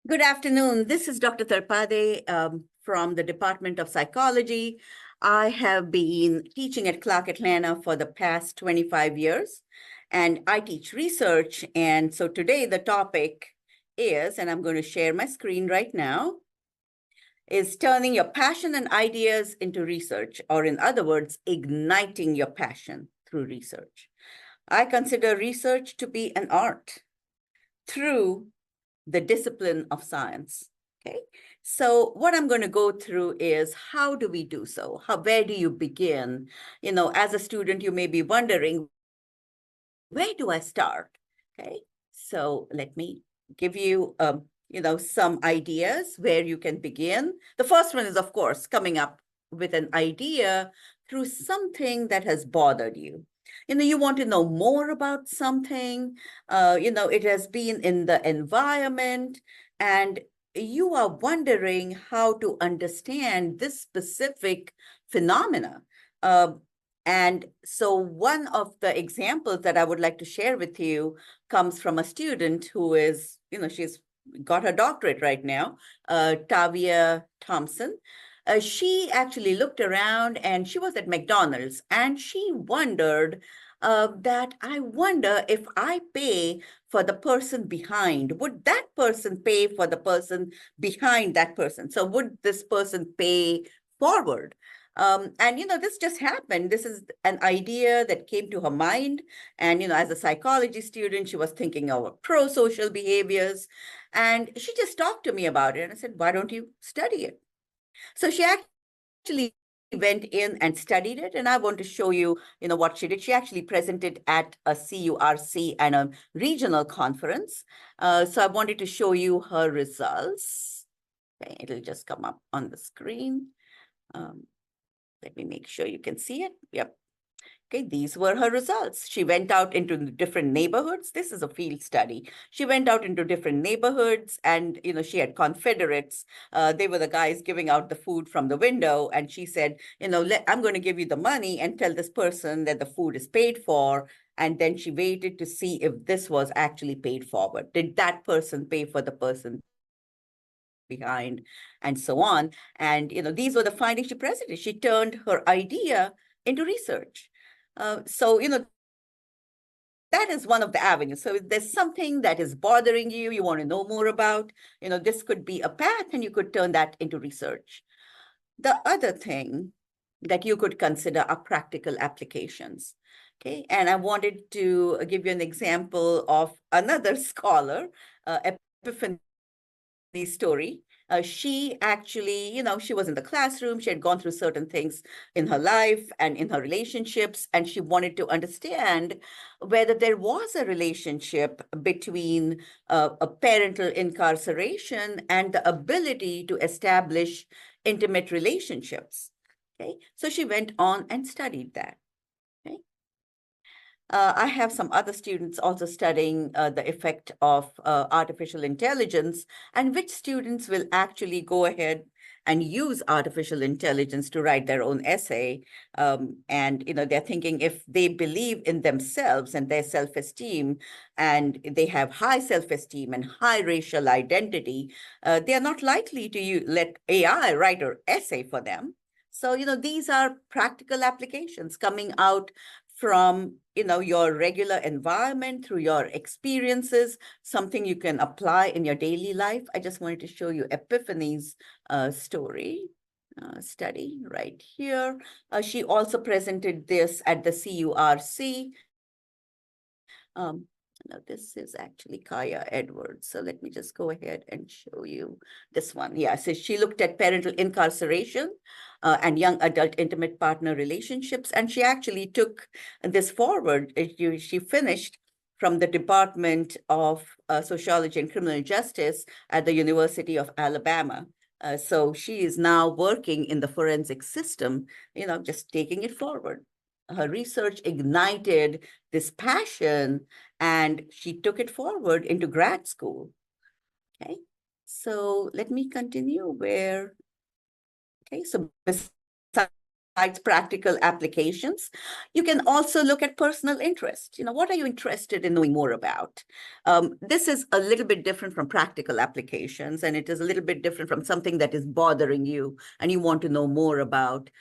Good afternoon. This is Dr. Talpade from the Department of Psychology. I have been teaching at Clark Atlanta for the past 25 years, and I teach research. And so today the topic is, and I'm going to share my screen right now, is turning your passion and ideas into research, or in other words, igniting your passion through research. I consider research to be an art through the discipline of science. Okay, so what I'm going to go through is how do we do so? Where do you begin? You know, as a student, you may be wondering, where do I start? Okay, so let me give you, some ideas where you can begin. The first one is, of course, coming up with an idea through something that has bothered you. You want to know more about something, it has been in the environment, and you are wondering how to understand this specific phenomena. And so one of the examples that I would like to share with you comes from a student who is, she's got her doctorate right now, Tavia Thompson. She actually looked around and she was at McDonald's and she wondered that I wonder if I pay for the person behind, would that person pay for the person behind that person? So would this person pay forward? This just happened. This is an idea that came to her mind. And, as a psychology student, she was thinking of pro-social behaviors. And she just talked to me about it. And I said, why don't you study it? So she actually went in and studied it. And I want to show you, what she did. She actually presented at a CURC and a regional conference. So I wanted to show you her results. Okay, it'll just come up on the screen. Let me make sure you can see it. Yep. Okay, these were her results. She went out into different neighborhoods. This is a field study. She went out into different neighborhoods and, she had Confederates. They were the guys giving out the food from the window. And she said, I'm going to give you the money and tell this person that the food is paid for. And then she waited to see if this was actually paid forward. Did that person pay for the person behind, and so on? And, these were the findings she presented. She turned her idea into research. That is one of the avenues. So if there's something that is bothering you, you want to know more about, this could be a path and you could turn that into research. The other thing that you could consider are practical applications. Okay, and I wanted to give you an example of another scholar, Epiphany story. She actually, she was in the classroom. She had gone through certain things in her life and in her relationships, and she wanted to understand whether there was a relationship between a parental incarceration and the ability to establish intimate relationships. Okay, so she went on and studied that. I have some other students also studying the effect of artificial intelligence, and which students will actually go ahead and use artificial intelligence to write their own essay. And, they're thinking if they believe in themselves and their self-esteem, and they have high self-esteem and high racial identity, they are not likely to let AI write an essay for them. So, these are practical applications coming out from, your regular environment, through your experiences, something you can apply in your daily life. I just wanted to show you Epiphany's story. study right here. She also presented this at the CURC. No, this is actually Kaya Edwards. So let me just go ahead and show you this one. Yeah, so she looked at parental incarceration and young adult intimate partner relationships. And she actually took this forward. She finished from the Department of Sociology and Criminal Justice at the University of Alabama. So she is now working in the forensic system, just taking it forward. Her research ignited this passion and she took it forward into grad school. Okay, so let me continue where, okay, so besides practical applications, you can also look at personal interest. What are you interested in knowing more about? This is a little bit different from practical applications, and it is a little bit different from something that is bothering you and you want to know more about.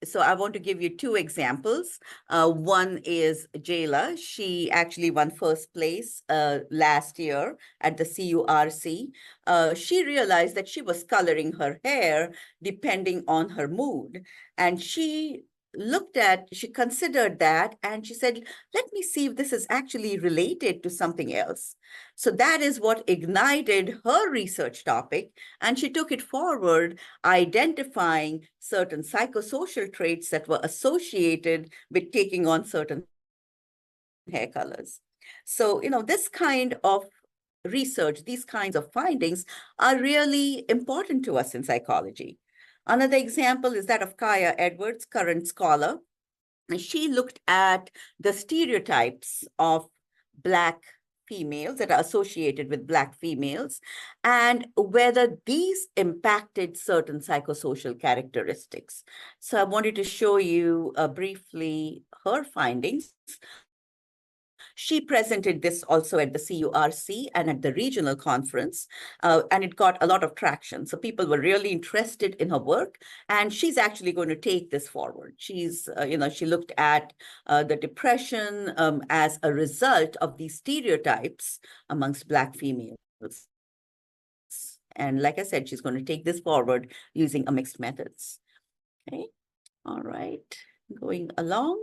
So I want to give you two examples. One is Jayla. She actually won first place last year at the CURC. She realized that she was coloring her hair depending on her mood. And she considered that, and she said, let me see if this is actually related to something else. So that is what ignited her research topic, and she took it forward, identifying certain psychosocial traits that were associated with taking on certain hair colors. So, this kind of research, these kinds of findings are really important to us in psychology. Another example is that of Kaya Edwards, current scholar. She looked at the stereotypes of Black females that are associated with Black females and whether these impacted certain psychosocial characteristics. So I wanted to show you briefly her findings. She presented this also at the CURC and at the regional conference, and it got a lot of traction. So people were really interested in her work, and she's actually going to take this forward. She's, she looked at the depression as a result of these stereotypes amongst Black females. And like I said, she's going to take this forward using a mixed methods. Okay, all right, going along.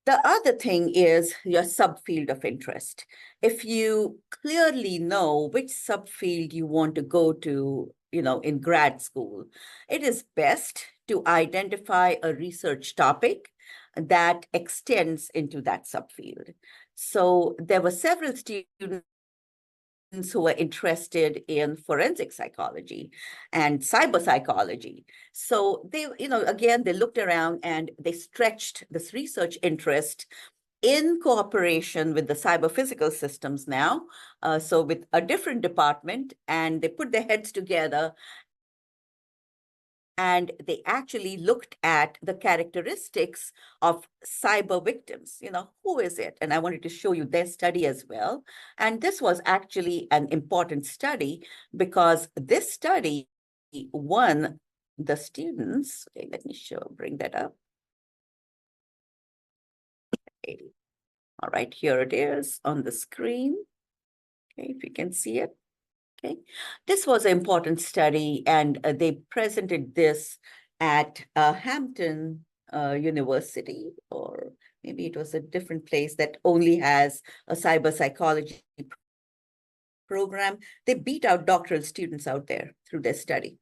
The other thing is your subfield of interest. If you clearly know which subfield you want to go to, in grad school, it is best to identify a research topic that extends into that subfield. So there were several students who were interested in forensic psychology and cyber psychology. So they, again, they looked around and they stretched this research interest in cooperation with the cyber physical systems now, so with a different department, and they put their heads together and they actually looked at the characteristics of cyber victims. Who is it? And I wanted to show you their study as well. And this was actually an important study because this study won the students. Okay, let me bring that up. Okay. All right, here it is on the screen. Okay, if you can see it. Okay, this was an important study, and they presented this at Hampton University, or maybe it was a different place that only has a cyber psychology program. They beat out doctoral students out there through their study.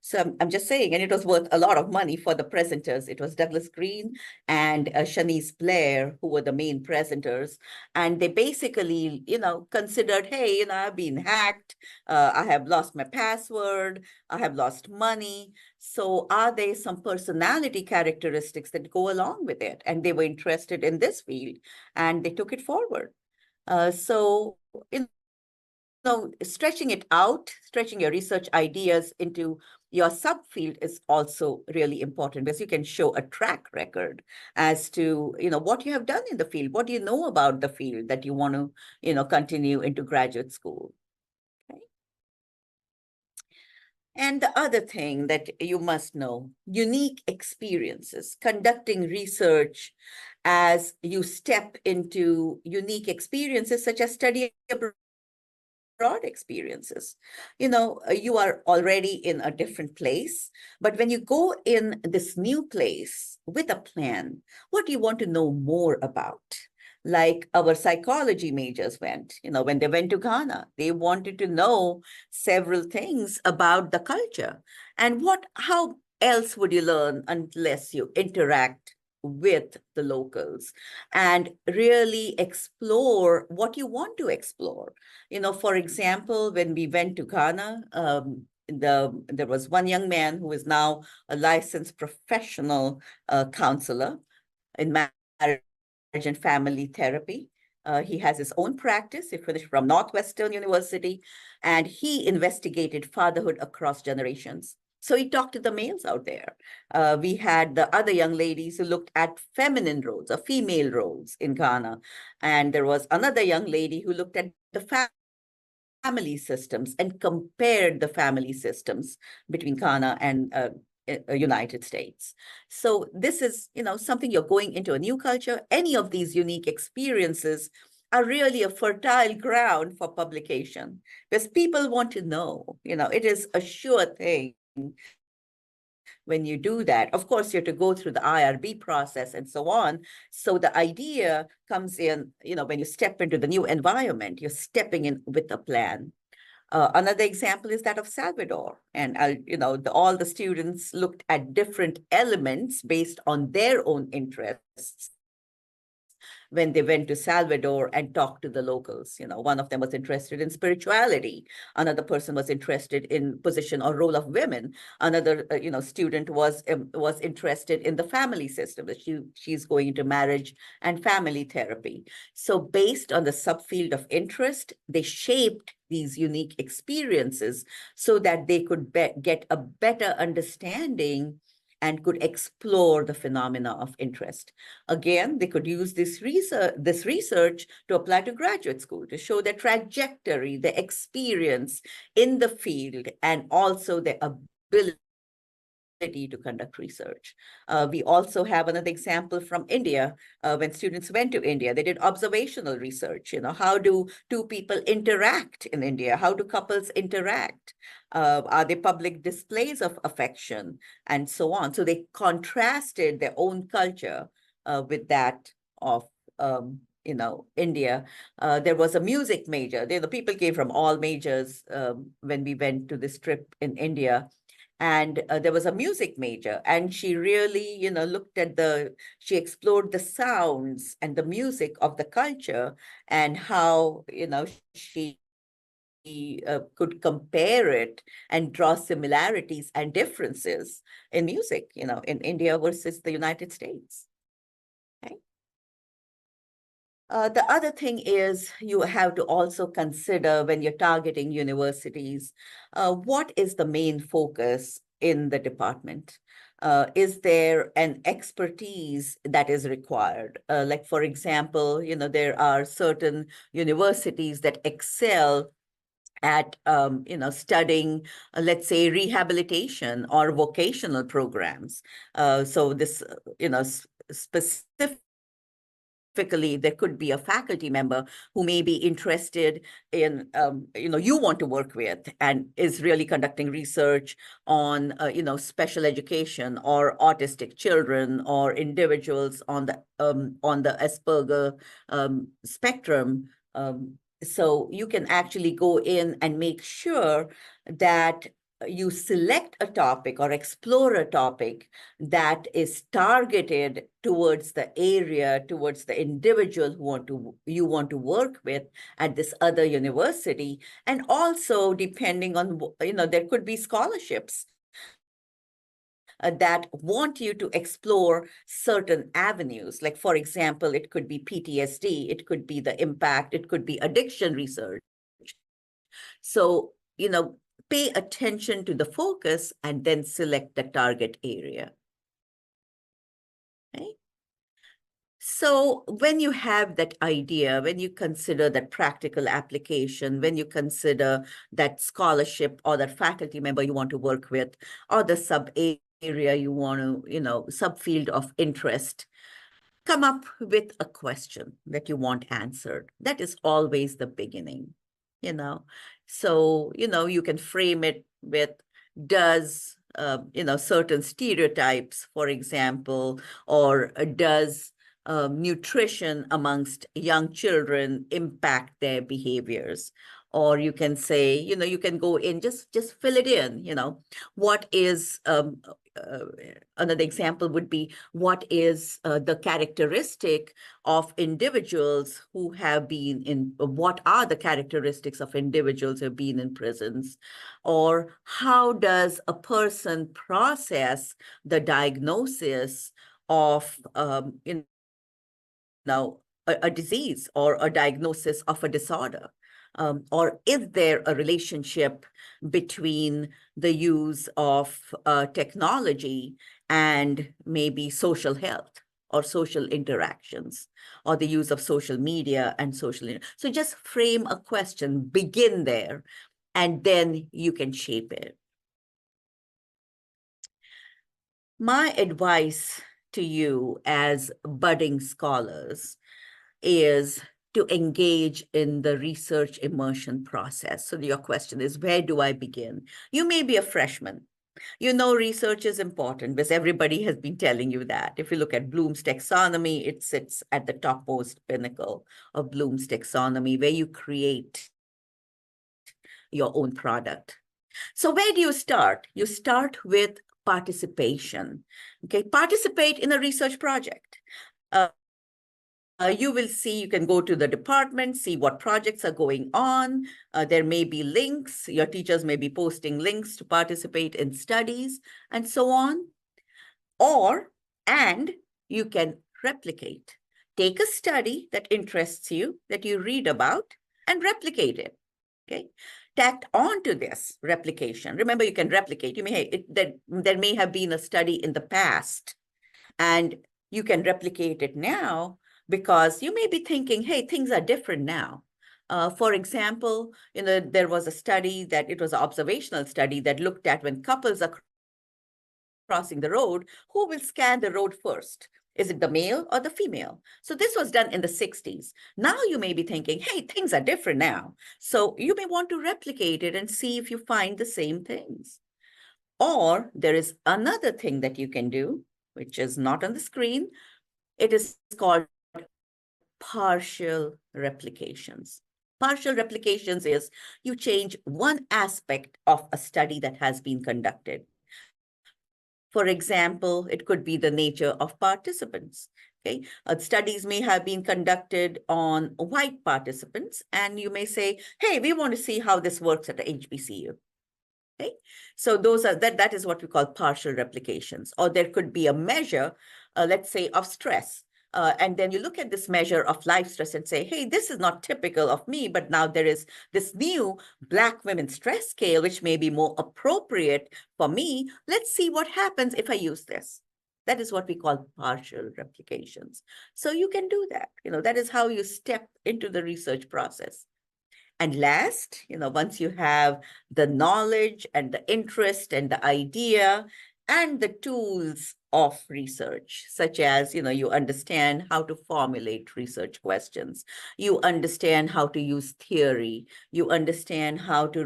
So I'm just saying, and it was worth a lot of money for the presenters. It was Douglas Green and Shanice Blair, who were the main presenters. And they basically, considered, hey, I've been hacked. I have lost my password. I have lost money. So are there some personality characteristics that go along with it? And they were interested in this field and they took it forward. So, stretching it out, stretching your research ideas into your subfield is also really important because you can show a track record as to, what you have done in the field. What do you know about the field that you want to, continue into graduate school? Okay. And the other thing that you must know, unique experiences, conducting research as you step into unique experiences such as study abroad broad experiences. You are already in a different place, but when you go in this new place with a plan, what do you want to know more about? Like our psychology majors went, when they went to Ghana, they wanted to know several things about the culture. And how else would you learn unless you interact with the locals and really explore what you want to explore? For example, when we went to Ghana, there was one young man who is now a licensed professional counselor in marriage and family therapy. He has his own practice. He finished from Northwestern University, and he investigated fatherhood across generations. So he talked to the males out there. We had the other young ladies who looked at feminine roles or female roles in Ghana. And there was another young lady who looked at the family systems and compared the family systems between Ghana and United States. So this is, something you're going into a new culture. Any of these unique experiences are really a fertile ground for publication because people want to know, it is a sure thing when you do that. Of course, you have to go through the IRB process and so on. So the idea comes in, when you step into the new environment, you're stepping in with a plan. Another example is that of Salvador. And, all the students looked at different elements based on their own interests when they went to Salvador and talked to the locals. One of them was interested in spirituality. Another person was interested in position or role of women. Another, student was interested in the family system, that she's going into marriage and family therapy. So based on the subfield of interest, they shaped these unique experiences so that they could get a better understanding and could explore the phenomena of interest. Again, they could use this research to apply to graduate school to show their trajectory, their experience in the field, and also their ability to conduct research. We also have another example from India. When students went to India, they did observational research. How do two people interact in India? How do couples interact? Are there public displays of affection and so on? So they contrasted their own culture with that of India. There was a music major. The people came from all majors when we went to this trip in India. And there was a music major, and she really, she explored the sounds and the music of the culture and how, she could compare it and draw similarities and differences in music, in India versus the United States. Okay. The other thing is you have to also consider when you're targeting universities, what is the main focus in the department? Is there an expertise that is required? Like, for example, there are certain universities that excel at studying, let's say, rehabilitation or vocational programs. So this, specifically, there could be a faculty member who may be interested in, you want to work with and is really conducting research on, special education or autistic children or individuals on the Asperger spectrum. So you can actually go in and make sure that you select a topic or explore a topic that is targeted towards the area, towards the individual you want to work with at this other university. And also, depending on, there could be scholarships that want you to explore certain avenues. Like, for example, it could be PTSD, it could be the impact, it could be addiction research. So, pay attention to the focus and then select the target area. Okay. So when you have that idea, when you consider that practical application, when you consider that scholarship or that faculty member you want to work with, or the sub area you want to, subfield of interest, come up with a question that you want answered. That is always the beginning. you know. So, you can frame it with, does, certain stereotypes, for example, or does nutrition amongst young children impact their behaviors? Or you can say, you can go in, just fill it in, what is, uh, another example would be, what is the characteristic of individuals who have been in, what are the characteristics of individuals who have been in prisons? Or how does a person process the diagnosis of, a disease or a diagnosis of a disorder? Or is there a relationship between the use of technology and maybe social health or social interactions, or the use of social media and so just frame a question, begin there, and then you can shape it. My advice to you as budding scholars is to engage in the research immersion process. So your question is, where do I begin? You may be a freshman. Research is important because everybody has been telling you that. If you look at Bloom's taxonomy, it sits at the topmost pinnacle of Bloom's taxonomy, where you create your own product. So where do you start? You start with participation. Okay, participate in a research project. You will see, you can go to the department, see what projects are going on. There may be links. Your teachers may be posting links to participate in studies and so on. And you can replicate. Take a study that interests you, that you read about, and replicate it. Okay. Tacked onto this replication. Remember, you can replicate. There may have been a study in the past, and you can replicate it now, because you may be thinking, hey, things are different now. For example, there was a study that, it was an observational study that looked at when couples are crossing the road, who will scan the road first? Is it the male or the female? So this was done in the 60s. Now you may be thinking, hey, things are different now. So you may want to replicate it and see if you find the same things. Or there is another thing that you can do, which is not on the screen. It is called partial replications. Partial replications is you change one aspect of a study that has been conducted. For example, it could be the nature of participants. Okay, studies may have been conducted on white participants, and you may say, hey, we want to see how this works at the HBCU. Okay, so that is what we call partial replications. Or there could be a measure, let's say, of stress. And then you look at this measure of life stress and say, hey, this is not typical of me, but now there is this new Black women stress scale, which may be more appropriate for me. Let's see what happens if I use this. That is what we call partial replications. So you can do that. That is how you step into the research process. And last, once you have the knowledge and the interest and the idea and the tools of research, such as, you understand how to formulate research questions, you understand how to use theory, you understand how to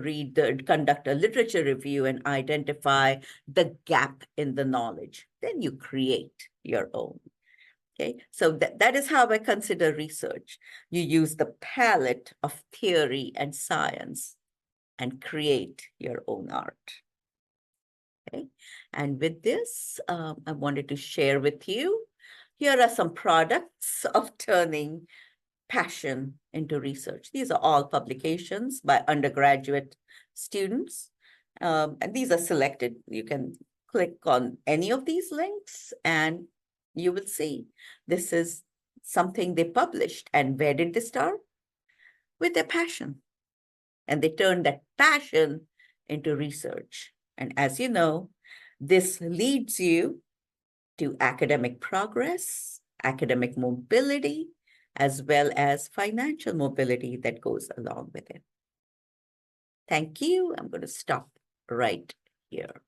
conduct a literature review and identify the gap in the knowledge, then you create your own. Okay, so that is how I consider research. You use the palette of theory and science and create your own art. Okay, and with this, I wanted to share with you, here are some products of turning passion into research. These are all publications by undergraduate students, and these are selected. You can click on any of these links and you will see this is something they published. And where did they start? With their passion. And they turned that passion into research. And as you know, this leads you to academic progress, academic mobility, as well as financial mobility that goes along with it. Thank you. I'm going to stop right here.